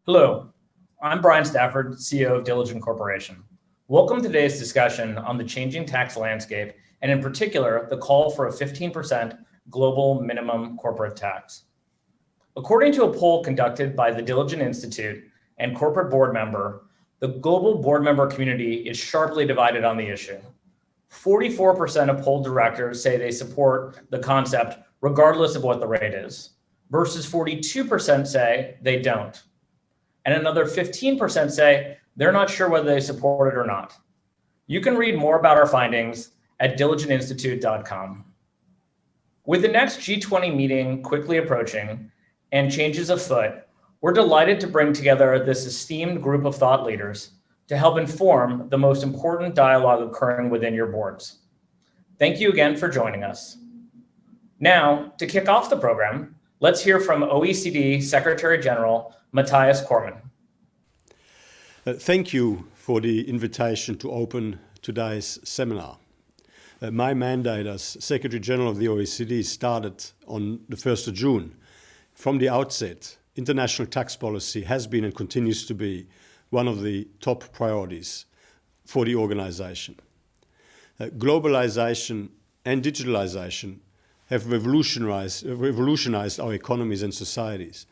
Hello, I'm Brian Stafford, CEO of Diligent Corporation. Welcome to today's discussion on the changing tax landscape, and in particular, the call for a 15% global minimum corporate tax. According to a poll conducted by the Diligent Institute and corporate board member, the global board member community is sharply divided on the issue. 44% of polled directors say they support the concept regardless of what the rate is, versus 42% say they don't. And another 15% say they're not sure whether they support it or not. You can read more about our findings at diligentinstitute.com. With the next G20 meeting quickly approaching and changes afoot, we're delighted to bring together this esteemed group of thought leaders to help inform the most important dialogue occurring within your boards. Thank you again for joining us. Now, to kick off the program, let's hear from OECD Secretary General Matthias Cormann. Thank you for the invitation to open today's seminar. My mandate as Secretary General of the OECD started on the 1st of June. From the outset, international tax policy has been and continues to be one of the top priorities for the organization. Globalization and digitalization have revolutionized our economies and societies.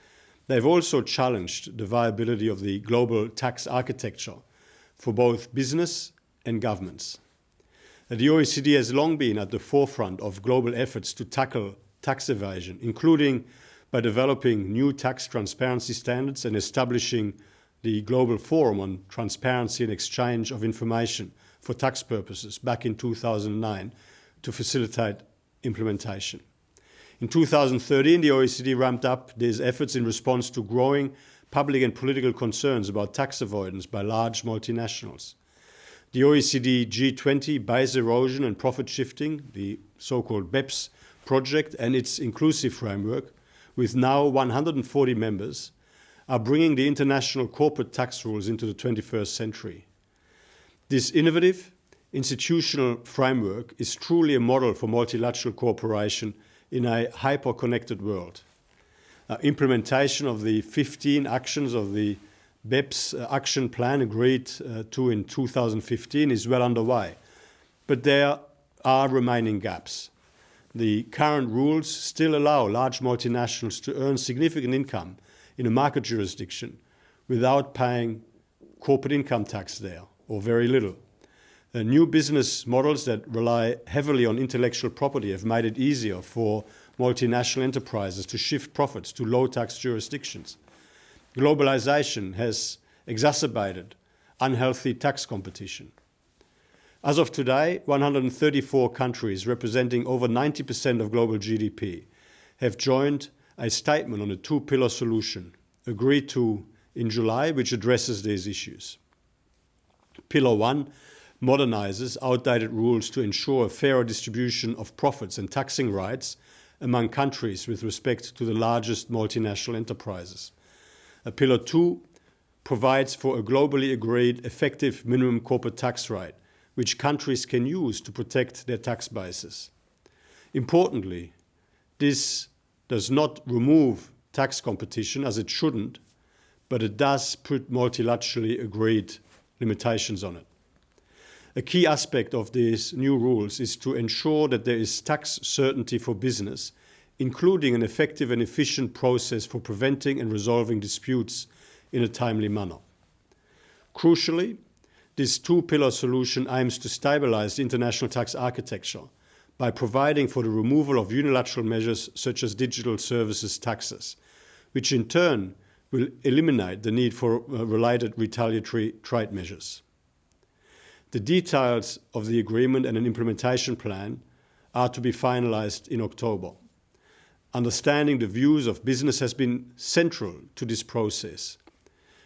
They've also challenged the viability of the global tax architecture for both business and governments. The OECD has long been at the forefront of global efforts to tackle tax evasion, including by developing new tax transparency standards and establishing the Global Forum on Transparency and Exchange of Information for Tax Purposes back in 2009 to facilitate implementation. In 2013, the OECD ramped up these efforts in response to growing public and political concerns about tax avoidance by large multinationals. The OECD G20 Base Erosion and Profit Shifting, the so-called BEPS project, and its inclusive framework, with now 140 members, are bringing the international corporate tax rules into the 21st century. This innovative institutional framework is truly a model for multilateral cooperation in a hyper-connected world. Implementation of the 15 actions of the BEPS action plan agreed to in 2015 is well underway, but there are remaining gaps. The current rules still allow large multinationals to earn significant income in a market jurisdiction without paying corporate income tax there, or very little. New business models that rely heavily on intellectual property have made it easier for multinational enterprises to shift profits to low-tax jurisdictions. Globalization has exacerbated unhealthy tax competition. As of today, 134 countries representing over 90% of global GDP have joined a statement on a two-pillar solution agreed to in July, which addresses these issues. Pillar 1 modernizes outdated rules to ensure a fairer distribution of profits and taxing rights among countries with respect to the largest multinational enterprises. Pillar 2 provides for a globally agreed effective minimum corporate tax rate, which countries can use to protect their tax bases. Importantly, this does not remove tax competition, as it shouldn't, but it does put multilaterally agreed limitations on it. A key aspect of these new rules is to ensure that there is tax certainty for business, including an effective and efficient process for preventing and resolving disputes in a timely manner. Crucially, this two-pillar solution aims to stabilize the international tax architecture by providing for the removal of unilateral measures such as digital services taxes, which in turn will eliminate the need for related retaliatory trade measures. The details of the agreement and an implementation plan are to be finalized in October. Understanding the views of business has been central to this process.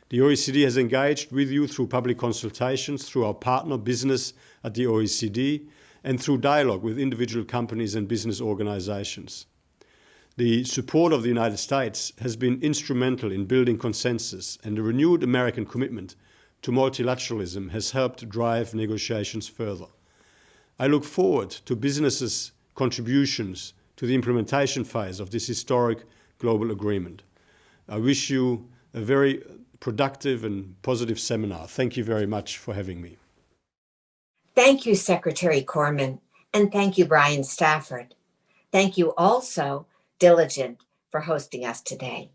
The OECD has engaged with you through public consultations, through our partner business at the OECD, and through dialogue with individual companies and business organizations. The support of the United States has been instrumental in building consensus, and the renewed American commitment to multilateralism has helped drive negotiations further. I look forward to businesses' contributions to the implementation phase of this historic global agreement. I wish you a very productive and positive seminar. Thank you very much for having me. Thank you, Secretary Corman, and thank you, Brian Stafford. Thank you also, Diligent, for hosting us today.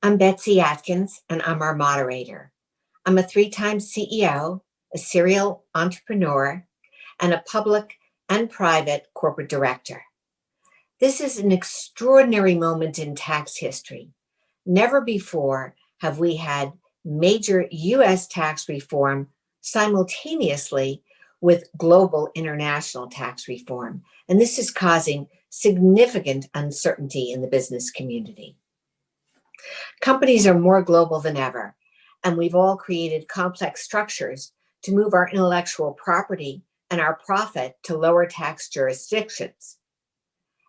I'm Betsy Atkins, and I'm our moderator. I'm a 3-time CEO, a serial entrepreneur, and a public and private corporate director. This is an extraordinary moment in tax history. Never before have we had major U.S. tax reform simultaneously with global international tax reform, and this is causing significant uncertainty in the business community. Companies are more global than ever, and we've all created complex structures to move our intellectual property and our profit to lower tax jurisdictions.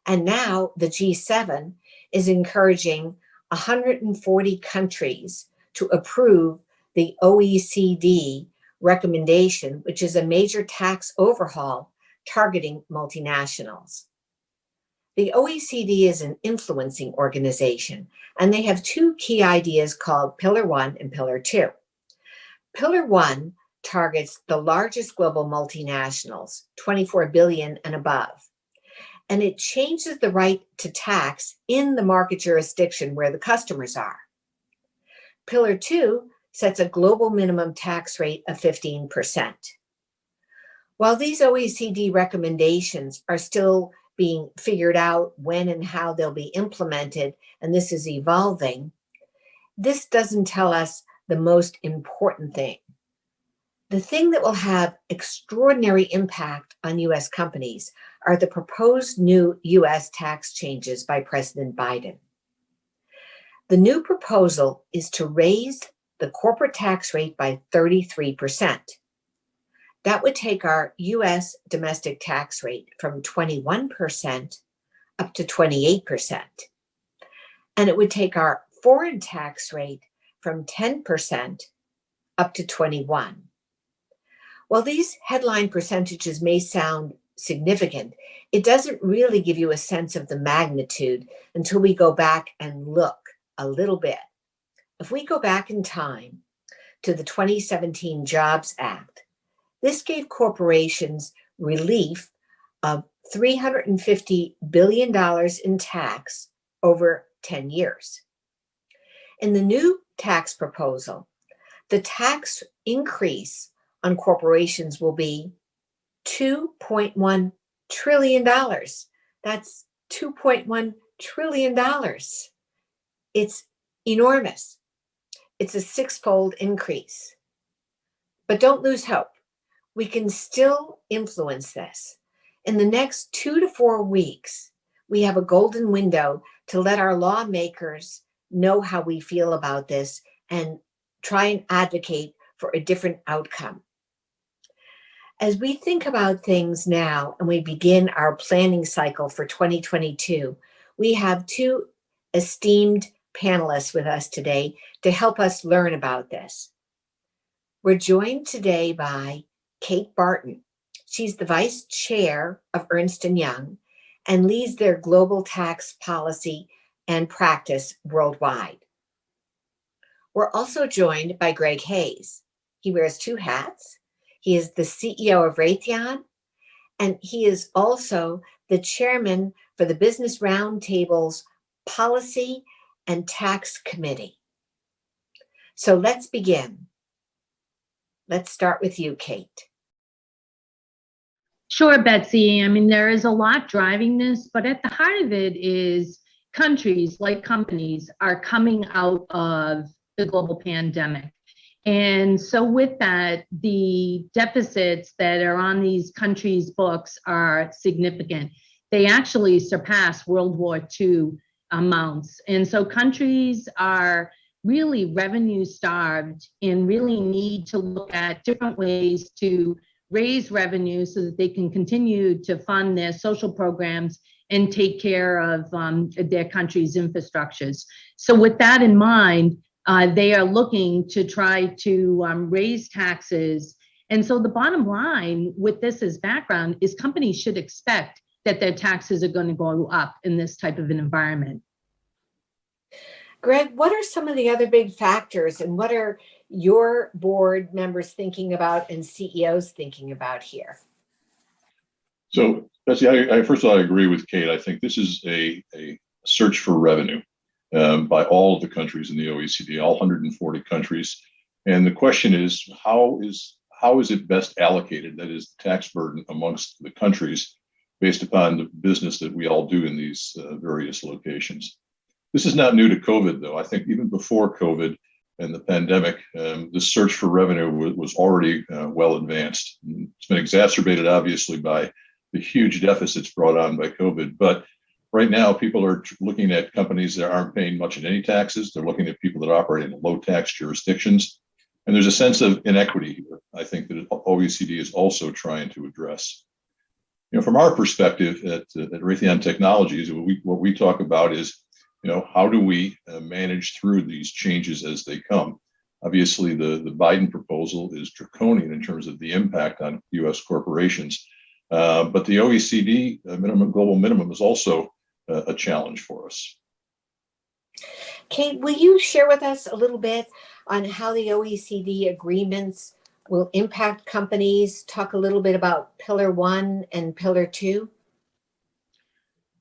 And now the G7 is encouraging 140 countries to approve the OECD recommendation, which is a major tax overhaul targeting multinationals. The OECD is an influencing organization, and they have 2 key ideas called Pillar 1 and Pillar 2. Pillar 1 targets the largest global multinationals, 24 billion and above, and it changes the right to tax in the market jurisdiction where the customers are. Pillar 2 sets a global minimum tax rate of 15%. While these OECD recommendations are still being figured out when and how they'll be implemented, and this is evolving, this doesn't tell us the most important thing. The thing that will have extraordinary impact on U.S. companies are the proposed new U.S. tax changes by President Biden. The new proposal is to raise the corporate tax rate by 33%. That would take our U.S. domestic tax rate from 21% up to 28%. And it would take our foreign tax rate from 10% up to 21%. While these headline percentages may sound significant, it doesn't really give you a sense of the magnitude until we go back and look a little bit. If we go back in time to the 2017 Jobs Act, this gave corporations relief of $350 billion in tax over 10 years. In the new tax proposal, the tax increase on corporations will be $2.1 trillion. That's $2.1 trillion. It's enormous. It's a 6-fold increase. But don't lose hope. We can still influence this. In the next 2 to 4 weeks, we have a golden window to let our lawmakers know how we feel about this and try and advocate for a different outcome. As we think about things now and we begin our planning cycle for 2022, we have 2 esteemed panelists with us today to help us learn about this. We're joined today by Kate Barton. She's the vice chair of Ernst & Young and leads their global tax policy and practice worldwide. We're also joined by Greg Hayes. He wears 2 hats. He is the CEO of Raytheon, and he is also the chairman for the Business Roundtable's Policy and Tax Committee. So let's begin. Let's start with you, Kate. Sure, Betsy. I mean, there is a lot driving this, but at the heart of it is countries, like companies, are coming out of the global pandemic. And so with that, the deficits that are on these countries' books are significant. They actually surpass World War II amounts. And so countries are really revenue starved and really need to look at different ways to raise revenue so that they can continue to fund their social programs and take care of their country's infrastructures. So with that in mind, they are looking to try to raise taxes. And so the bottom line with this as background is companies should expect that their taxes are going to go up in this type of an environment. Greg, what are some of the other big factors and what are your board members thinking about and CEOs thinking about here? So, Betsy, I first of all, I agree with Kate. I think this is a search for revenue by all of the countries in the OECD, all 140 countries. And the question is how is it best allocated? That is, the tax burden amongst the countries based upon the business that we all do in these various locations. This is not new to COVID, though. I think even before COVID and the pandemic, the search for revenue was already well advanced. It's been exacerbated, obviously, by the huge deficits brought on by COVID. But right now, people are looking at companies that aren't paying much in any taxes. They're looking at people that operate in low tax jurisdictions. And there's a sense of inequity here, I think, that OECD is also trying to address. From our perspective at Raytheon Technologies, what we talk about is, how do we manage through these changes as they come? Obviously, the Biden proposal is draconian in terms of the impact on U.S. corporations. But the OECD global minimum is also a challenge for us. Kate, will you share with us a little bit on how the OECD agreements will impact companies? Talk a little bit about Pillar 1 and Pillar 2.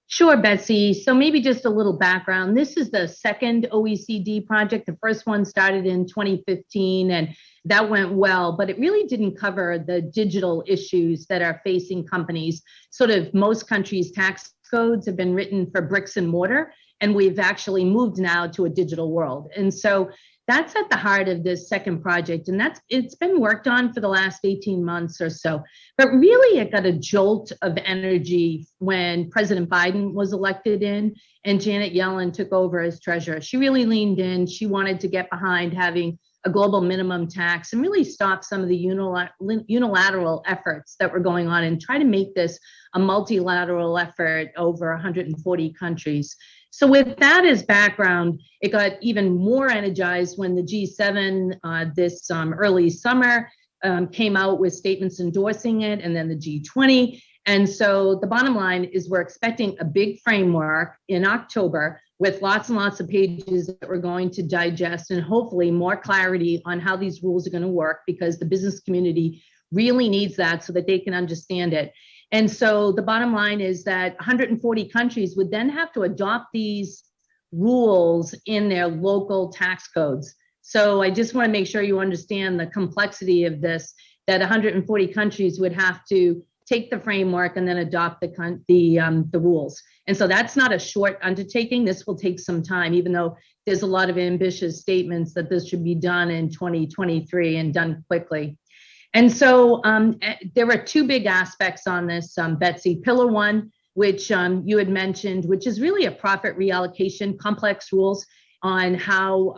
Sure, Betsy. So maybe just a little background. This is the second OECD project. The first one started in 2015, and that went well, but it really didn't cover the digital issues that are facing companies. Sort of most countries' tax codes have been written for bricks and mortar, and we've actually moved now to a digital world. And so that's at the heart of this second project, and it's been worked on for the last 18 months or so. But really, it got a jolt of energy when President Biden was elected in and Janet Yellen took over as treasurer. She really leaned in. She wanted to get behind having a global minimum tax and really stop some of the unilateral efforts that were going on and try to make this a multilateral effort over 140 countries. So with that as background, it got even more energized when the G7 this early summer came out with statements endorsing it, and then the G20. And so the bottom line is we're expecting a big framework in October with lots and lots of pages that we're going to digest and hopefully more clarity on how these rules are going to work, because the business community really needs that so that they can understand it. And so the bottom line is that 140 countries would then have to adopt these rules in their local tax codes. So I just want to make sure you understand the complexity of this, that 140 countries would have to take the framework and then adopt the rules. And so that's not a short undertaking. This will take some time, even though there's a lot of ambitious statements that this should be done in 2023 and done quickly. And so there are two big aspects on this, Betsy. Pillar 1, which you had mentioned, which is really a profit reallocation, complex rules on how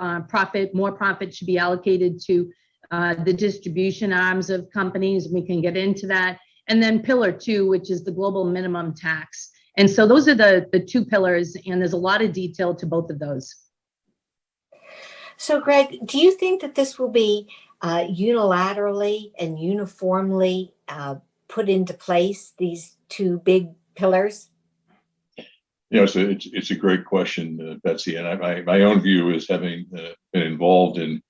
more profit should be allocated to the distribution arms of companies. We can get into that. And then Pillar 2, which is the global minimum tax. And so those are the two pillars, and there's a lot of detail to both of those. So Greg, do you think that this will be unilaterally and uniformly put into place, these two big pillars? So it's a great question, Betsy. And my own view is, having been involved in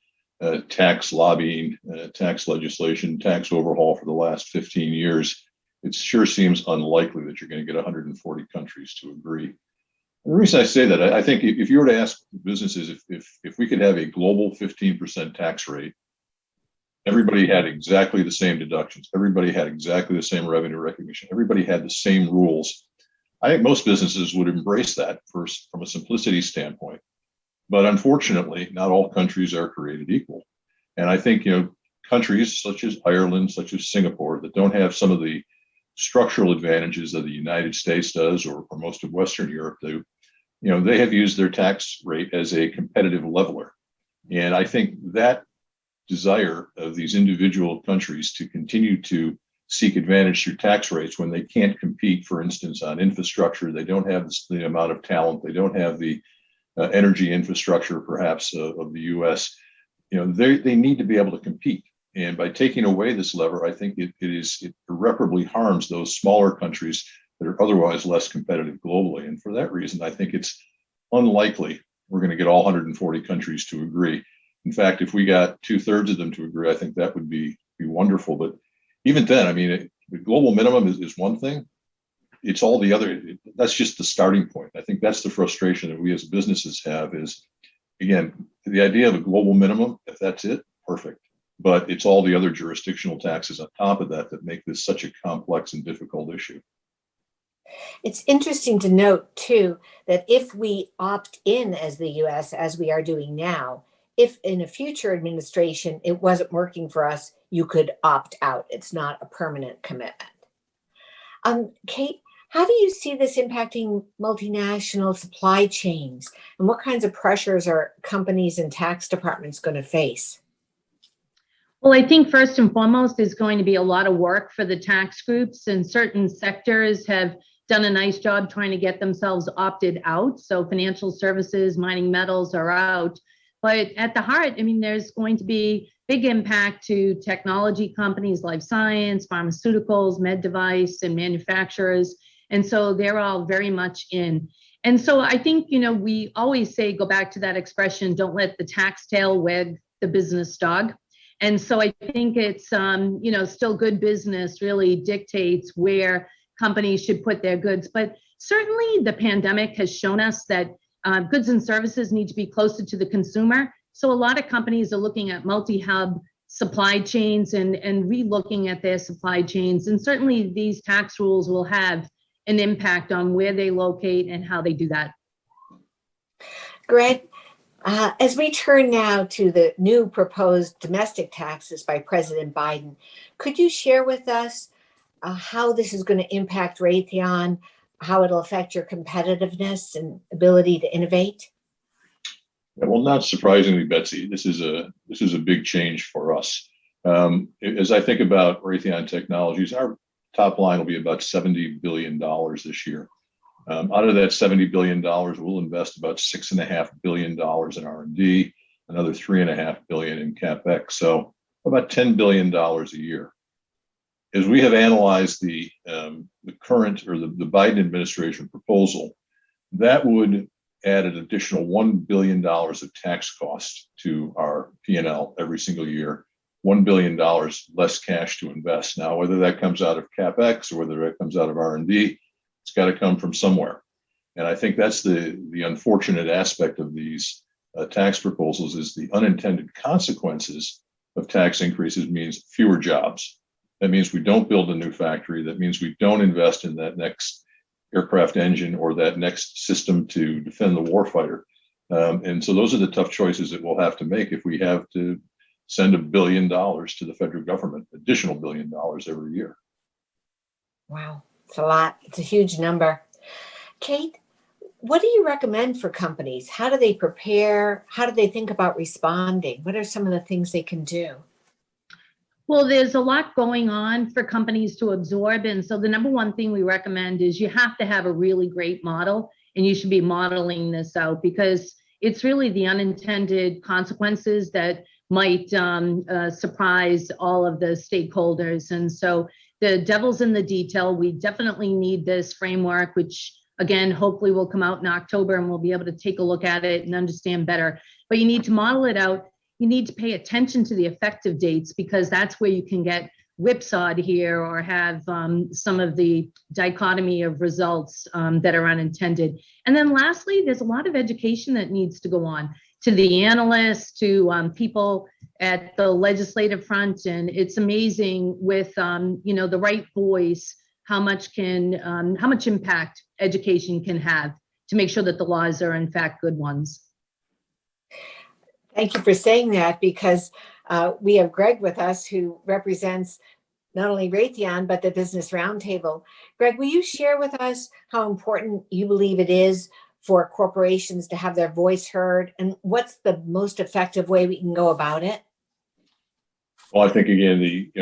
tax lobbying, tax legislation, tax overhaul for the last 15 years, it sure seems unlikely that you're going to get 140 countries to agree. And the reason I say that, I think if you were to ask businesses if we could have a global 15% tax rate, everybody had exactly the same deductions, everybody had exactly the same revenue recognition, everybody had the same rules, I think most businesses would embrace that first from a simplicity standpoint. But unfortunately, not all countries are created equal. And I think, countries such as Ireland, such as Singapore, that don't have some of the structural advantages that the United States does, or most of Western Europe do, they have used their tax rate as a competitive leveler. And I think that desire of these individual countries to continue to seek advantage through tax rates when they can't compete, for instance, on infrastructure, they don't have the amount of talent, they don't have the energy infrastructure, perhaps, of the U.S., they need to be able to compete. And by taking away this lever, I think it irreparably harms those smaller countries that are otherwise less competitive globally. And for that reason, I think it's unlikely we're going to get all 140 countries to agree. In fact, if we got 2/3 of them to agree, I think that would be wonderful. But even then, I mean, the global minimum is one thing. It's all the other. That's just the starting point. I think that's the frustration that we as businesses have is, again, the idea of a global minimum, if that's it, perfect. But it's all the other jurisdictional taxes on top of that that make this such a complex and difficult issue. It's interesting to note, too, that if we opt in as the US, as we are doing now, if in a future administration it wasn't working for us, you could opt out. It's not a permanent commitment. Kate, how do you see this impacting multinational supply chains? And what kinds of pressures are companies and tax departments going to face? Well, I think first and foremost, there's going to be a lot of work for the tax groups, and certain sectors have done a nice job trying to get themselves opted out. So financial services, mining metals are out. But at the heart, I mean, there's going to be big impact to technology companies, life science, pharmaceuticals, med device, and manufacturers. And so they're all very much in. And so I think, we always say, go back to that expression, don't let the tax tail wag the business dog. And so I think it's, still good business really dictates where companies should put their goods. But certainly the pandemic has shown us that goods and services need to be closer to the consumer. So a lot of companies are looking at multi-hub supply chains and re-looking at their supply chains. And certainly these tax rules will have an impact on where they locate and how they do that. Greg, as we turn now to the new proposed domestic taxes by President Biden, could you share with us how this is going to impact Raytheon, how it'll affect your competitiveness and ability to innovate? Well, not surprisingly, Betsy, this is a big change for us. As I think about Raytheon Technologies, our top line will be about $70 billion this year. Out of that $70 billion, we'll invest about $6.5 billion in R&D, another $3.5 billion in CapEx. So about $10 billion a year. As we have analyzed the current or the Biden administration proposal, that would add an additional $1 billion of tax costs to our P&L every single year, $1 billion less cash to invest. Now, whether that comes out of CapEx or whether it comes out of R&D, it's got to come from somewhere. And I think that's the unfortunate aspect of these tax proposals is the unintended consequences of tax increases means fewer jobs. That means we don't build a new factory. That means we don't invest in that next aircraft engine or that next system to defend the warfighter. And so those are the tough choices that we'll have to make if we have to send $1 billion to the federal government, additional $1 billion every year. Wow, it's a lot. It's a huge number. Kate, what do you recommend for companies? How do they prepare? How do they think about responding? What are some of the things they can do? Well, there's a lot going on for companies to absorb. And so the number one thing we recommend is you have to have a really great model, and you should be modeling this out because it's really the unintended consequences that might surprise all of the stakeholders. And so the devil's in the detail. We definitely need this framework, which again, hopefully will come out in October and we'll be able to take a look at it and understand better. But you need to model it out. You need to pay attention to the effective dates because that's where you can get whipsawed here or have some of the dichotomy of results that are unintended. And then lastly, there's a lot of education that needs to go on to the analysts, to people at the legislative front. And it's amazing with the right voice, how much impact education can have to make sure that the laws are in fact good ones. Thank you for saying that because we have Greg with us who represents not only Raytheon, but the Business Roundtable. Greg, will you share with us how important you believe it is for corporations to have their voice heard and what's the most effective way we can go about it? Well, I think again,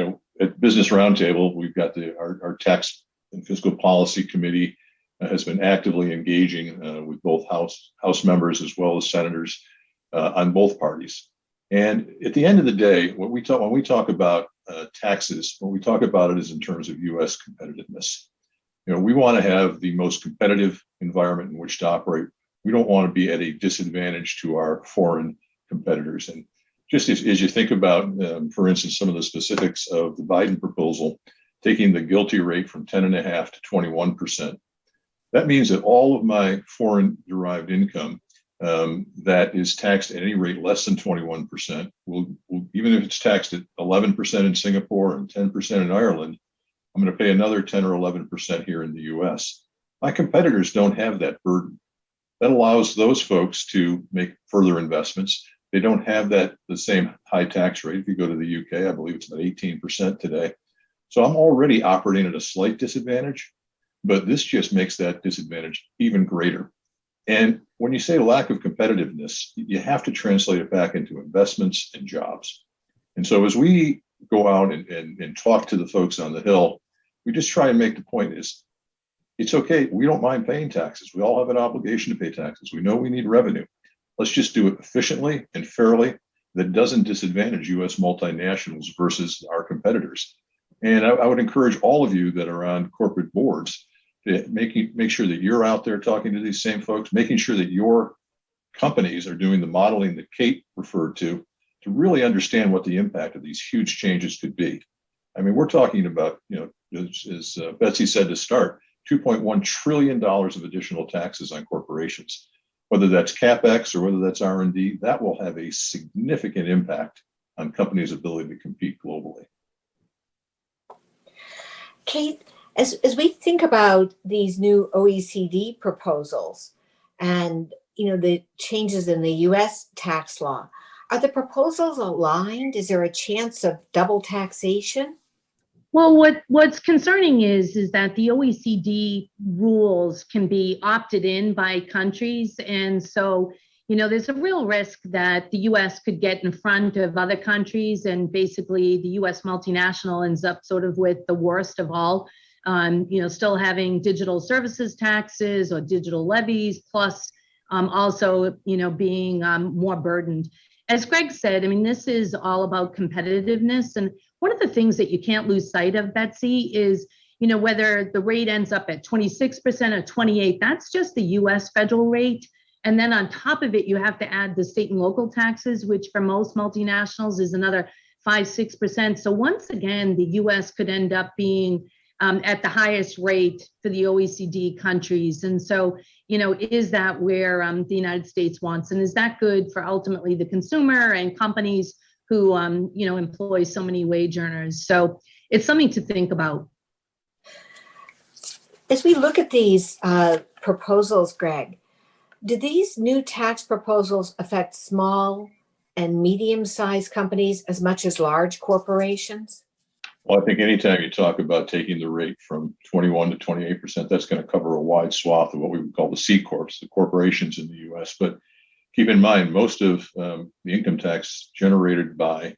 at Business Roundtable, we've got our tax and fiscal policy committee has been actively engaging with both House members as well as senators on both parties. And at the end of the day, when we talk about taxes, when we talk about it is in terms of U.S. competitiveness. We want to have the most competitive environment in which to operate We don't want to be at a disadvantage to our foreign competitors. And just as you think about, for instance, some of the specifics of the Biden proposal, taking the GILTI rate from 10.5% to 21%, that means that all of my foreign derived income that is taxed at any rate less than 21% will, even if it's taxed at 11% in Singapore and 10% in Ireland, I'm going to pay another 10 or 11% here in the US. My competitors don't have that burden. That allows those folks to make further investments. They don't have the same high tax rate. If you go to the UK, I believe it's about 18% today. So I'm already operating at a slight disadvantage, but this just makes that disadvantage even greater. And when you say lack of competitiveness, you have to translate it back into investments and jobs. And so as we go out and talk to the folks on the Hill, we just try and make the point is, it's okay. We don't mind paying taxes. We all have an obligation to pay taxes. We know we need revenue. Let's just do it efficiently and fairly that doesn't disadvantage US multinationals versus our competitors. And I would encourage all of you that are on corporate boards to make sure that you're out there talking to these same folks, making sure that your companies are doing the modeling that Kate referred to really understand what the impact of these huge changes could be. I mean, we're talking about, as Betsy said to start, $2.1 trillion of additional taxes on corporations. Whether that's CapEx or whether that's R&D, that will have a significant impact on companies' ability to compete globally. Kate, as we think about these new OECD proposals and the changes in the US tax law, are the proposals aligned? Is there a chance of double taxation? Well, what's concerning is that the OECD rules can be opted in by countries. And so, there's a real risk that the US could get in front of other countries, and basically the US multinational ends up sort of with the worst of all, still having digital services taxes or digital levies, plus also, being more burdened. As Greg said, I mean, this is all about competitiveness. And one of the things that you can't lose sight of, Betsy, is, whether the rate ends up at 26% or 28%, that's just the US federal rate. And then on top of it, you have to add the state and local taxes, which for most multinationals is another 5-6%. So once again, the US could end up being at the highest rate for the OECD countries. And so, is that where the United States wants? And is that good for ultimately the consumer and companies who, employ so many wage earners? So it's something to think about. As we look at these proposals, Greg, do these new tax proposals affect small and medium-sized companies as much as large corporations? Well, I think anytime you talk about taking the rate from 21 to 28%, that's going to cover a wide swath of what we would call the C Corps, the corporations in the US. But keep in mind, most of the income tax generated by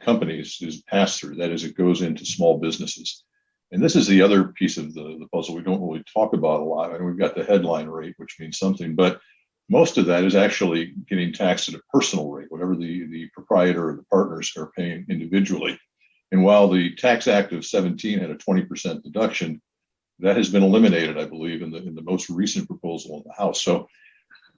companies is passed through. That is, it goes into small businesses. And this is the other piece of the puzzle we don't really talk about a lot. I mean, we've got the headline rate, which means something, but most of that is actually getting taxed at a personal rate, whatever the proprietor or the partners are paying individually. And while the Tax Act of 17 had a 20% deduction, that has been eliminated, I believe, in the most recent proposal in the House. So,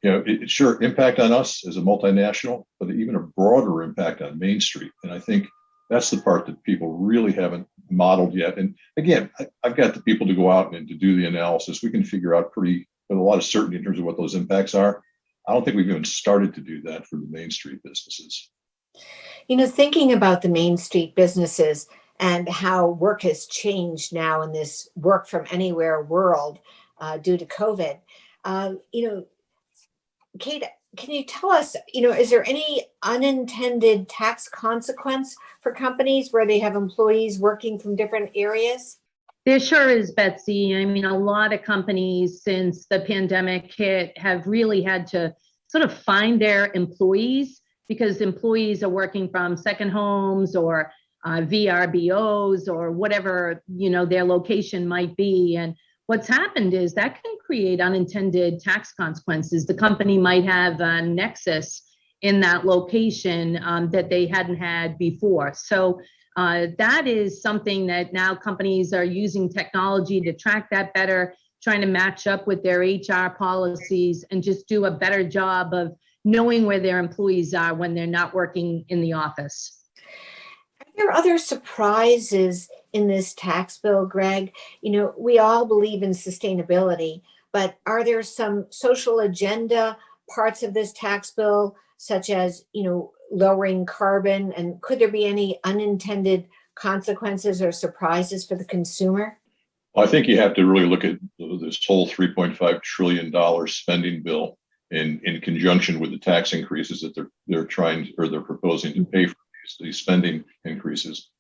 it's sure impact on us as a multinational, but even a broader impact on Main Street. And I think that's the part that people really haven't modeled yet. And again, I've got the people to go out and to do the analysis. We can figure out with a lot of certainty in terms of what those impacts are. I don't think we've even started to do that for the Main Street businesses. Thinking about the Main Street businesses and how work has changed now in this work from anywhere world due to COVID, Kate, can you tell us, is there any unintended tax consequence for companies where they have employees working from different areas? There sure is, Betsy. I mean, a lot of companies since the pandemic hit have really had to sort of find their employees, because employees are working from second homes or VRBOs or whatever, their location might be. And what's happened is that can create unintended tax consequences. The company might have a nexus in that location that they hadn't had before. So that is something that now companies are using technology to track that better. trying to match up with their HR policies and just do a better job of knowing where their employees are when they're not working in the office. Are there other surprises in this tax bill, Greg? You know, we all believe in sustainability, but are there some social agenda parts of this tax bill, such as, you know, lowering carbon? And could there be any unintended consequences or surprises for the consumer? Well, I think you have to really look at this whole $3.5 trillion spending bill in conjunction with the tax increases that they're proposing to pay for these spending increases.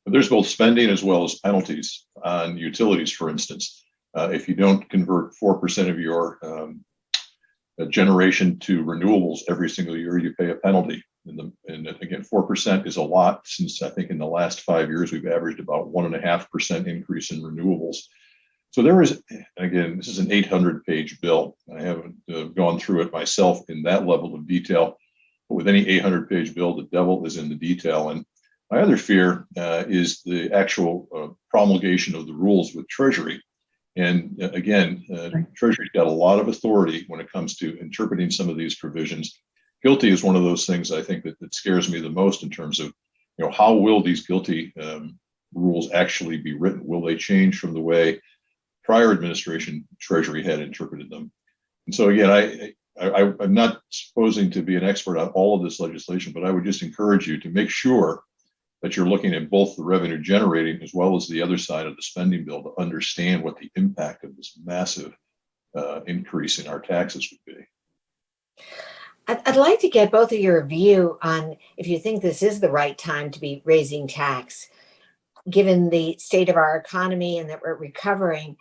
But there's both spending as well as penalties on utilities, for instance. If you don't convert 4% of your generation to renewables every single year, you pay a penalty. And again, 4% is a lot, since I think in the last 5 years, we've averaged about 1.5% increase in renewables. So there is, again, this is an 800-page bill. I haven't gone through it myself in that level of detail, but with any 800-page bill, the devil is in the detail. And my other fear is the actual promulgation of the rules with Treasury. And again, Treasury's got a lot of authority when it comes to interpreting some of these provisions. GILTI is one of those things I think that scares me the most in terms of, you know, how will these GILTI rules actually be written? Will they change from the way prior administration Treasury had interpreted them? And so again, I'm not supposing to be an expert on all of this legislation, but I would just encourage you to make sure that you're looking at both the revenue generating as well as the other side of the spending bill to understand what the impact of this massive increase in our taxes would be. I'd like to get both of your view on if you think this is the right time to be raising tax, given the state of our economy and that we're recovering.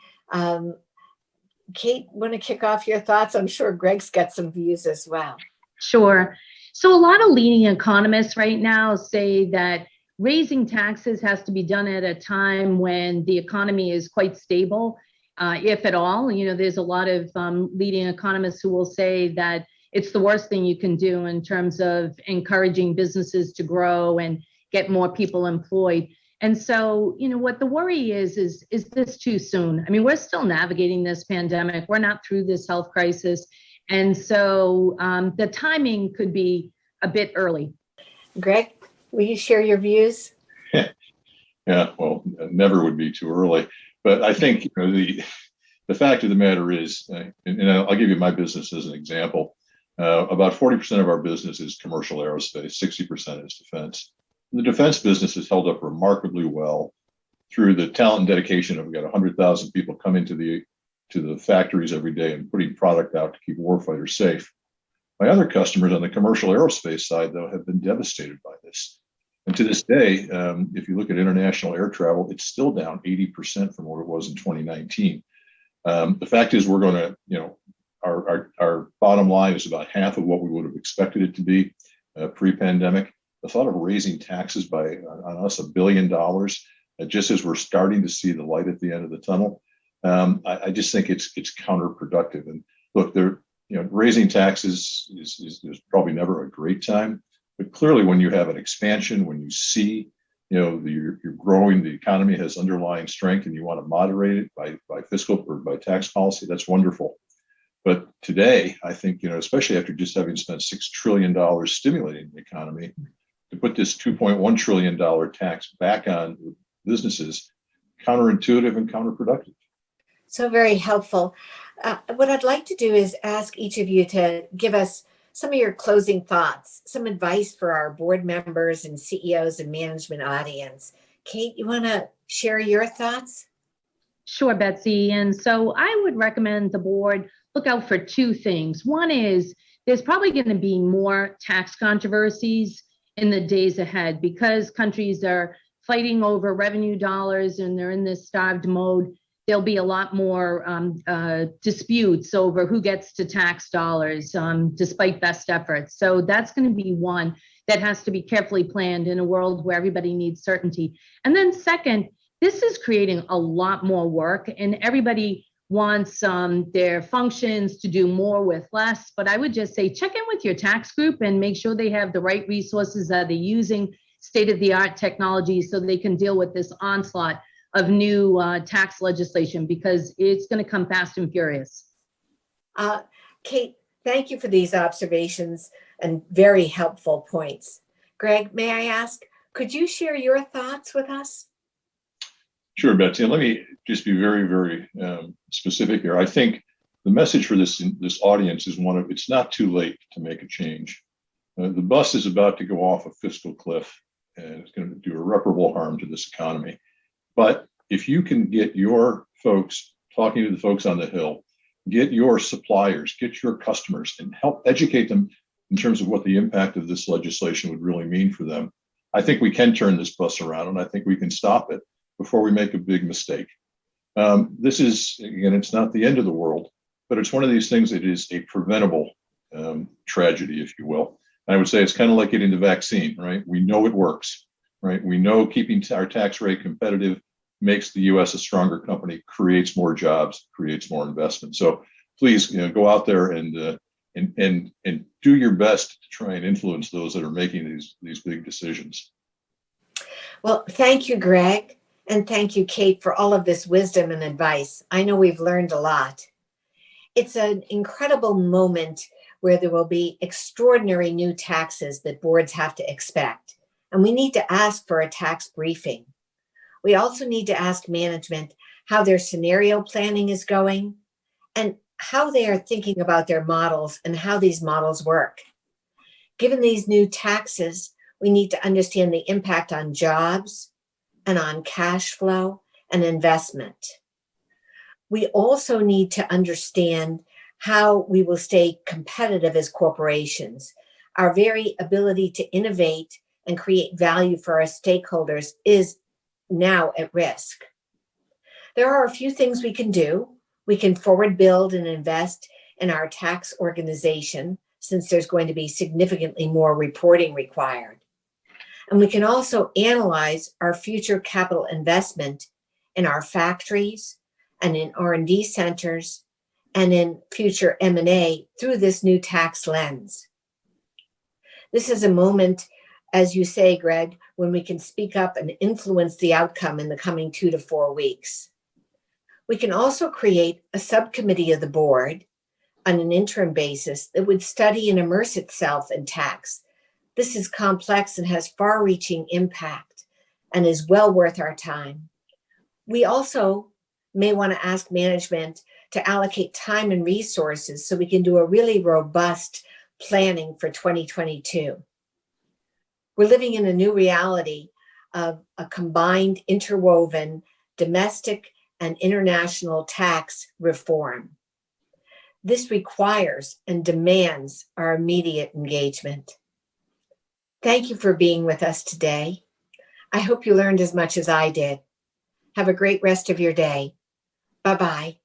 Kate, want to kick off your thoughts? I'm sure Greg's got some views as well. Sure. So a lot of leading economists right now say that raising taxes has to be done at a time when the economy is quite stable, if at all. You know, there's a lot of leading economists who will say that it's the worst thing you can do in terms of encouraging businesses to grow and get more people employed. And so, you know, what the worry is this too soon? I mean, we're still navigating this pandemic. We're not through this health crisis. And so the timing could be a bit early. Greg, will you share your views? Yeah, well, never would be too early. But I think, you know, the fact of the matter is, and I'll give you my business as an example. About 40% of our business is commercial aerospace, 60% is defense. The defense business has held up remarkably well through the talent and dedication of, we've got 100,000 people coming to the factories every day and putting product out to keep warfighters safe. My other customers on the commercial aerospace side, though, have been devastated by this. And to this day, if you look at international air travel, it's still down 80% from what it was in 2019. The fact is, we're going to, you know, our bottom line is about half of what we would have expected it to be pre-pandemic. The thought of raising taxes on us $1 billion, just as we're starting to see the light at the end of the tunnel, I just think it's counterproductive. And look, raising taxes is probably never a great time, but clearly when you have an expansion, when you see, you know, you're growing, the economy has underlying strength, and you want to moderate it by fiscal or by tax policy, that's wonderful. But today, I think, you know, especially after just having spent $6 trillion stimulating the economy, to put this $2.1 trillion tax back on businesses, counterintuitive and counterproductive. So very helpful. What I'd like to do is ask each of you to give us some of your closing thoughts, some advice for our board members and CEOs and management audience. Kate, you want to share your thoughts? Sure, Betsy. And so I would recommend the board look out for two things. One is there's probably going to be more tax controversies in the days ahead because countries are fighting over revenue dollars and they're in this starved mode. There'll be a lot more disputes over who gets to tax dollars despite best efforts. So that's going to be one that has to be carefully planned in a world where everybody needs certainty. And then second, this is creating a lot more work, and everybody wants their functions to do more with less. But I would just say check in with your tax group and make sure they have the right resources, that they're using state-of-the-art technology so they can deal with this onslaught of new tax legislation, because it's going to come fast and furious. Kate, thank you for these observations and very helpful points. Greg, may I ask, could you share your thoughts with us? Sure, Betsy. And let me just be very, very specific here. I think the message for this audience is one of, it's not too late to make a change. The bus is about to go off a fiscal cliff, and it's going to do irreparable harm to this economy. But if you can get your folks talking to the folks on the Hill, get your suppliers, get your customers, and help educate them in terms of what the impact of this legislation would really mean for them, I think we can turn this bus around, and I think we can stop it before we make a big mistake. This is, again, it's not the end of the world, but it's one of these things that is a preventable tragedy, if you will. And I would say it's kind of like getting the vaccine, right? We know it works, right? We know keeping our tax rate competitive makes the U.S. a stronger company, creates more jobs, creates more investment. So please, go out there and do your best to try and influence those that are making these big decisions. Well, thank you, Greg. And thank you, Kate, for all of this wisdom and advice. I know we've learned a lot. It's an incredible moment where there will be extraordinary new taxes that boards have to expect. And we need to ask for a tax briefing. We also need to ask management how their scenario planning is going and how they are thinking about their models and how these models work. Given these new taxes, we need to understand the impact on jobs and on cash flow and investment. We also need to understand how we will stay competitive as corporations. Our very ability to innovate and create value for our stakeholders is now at risk. There are a few things we can do. We can forward build and invest in our tax organization, since there's going to be significantly more reporting required. And we can also analyze our future capital investment in our factories and in R&D centers and in future M&A through this new tax lens. This is a moment, as you say, Greg, when we can speak up and influence the outcome in the coming 2 to 4 weeks. We can also create a subcommittee of the board on an interim basis that would study and immerse itself in tax. This is complex and has far-reaching impact and is well worth our time. We also may want to ask management to allocate time and resources so we can do a really robust planning for 2022. We're living in a new reality of a combined, interwoven domestic and international tax reform. This requires and demands our immediate engagement. Thank you for being with us today. I hope you learned as much as I did. Have a great rest of your day. Bye-bye.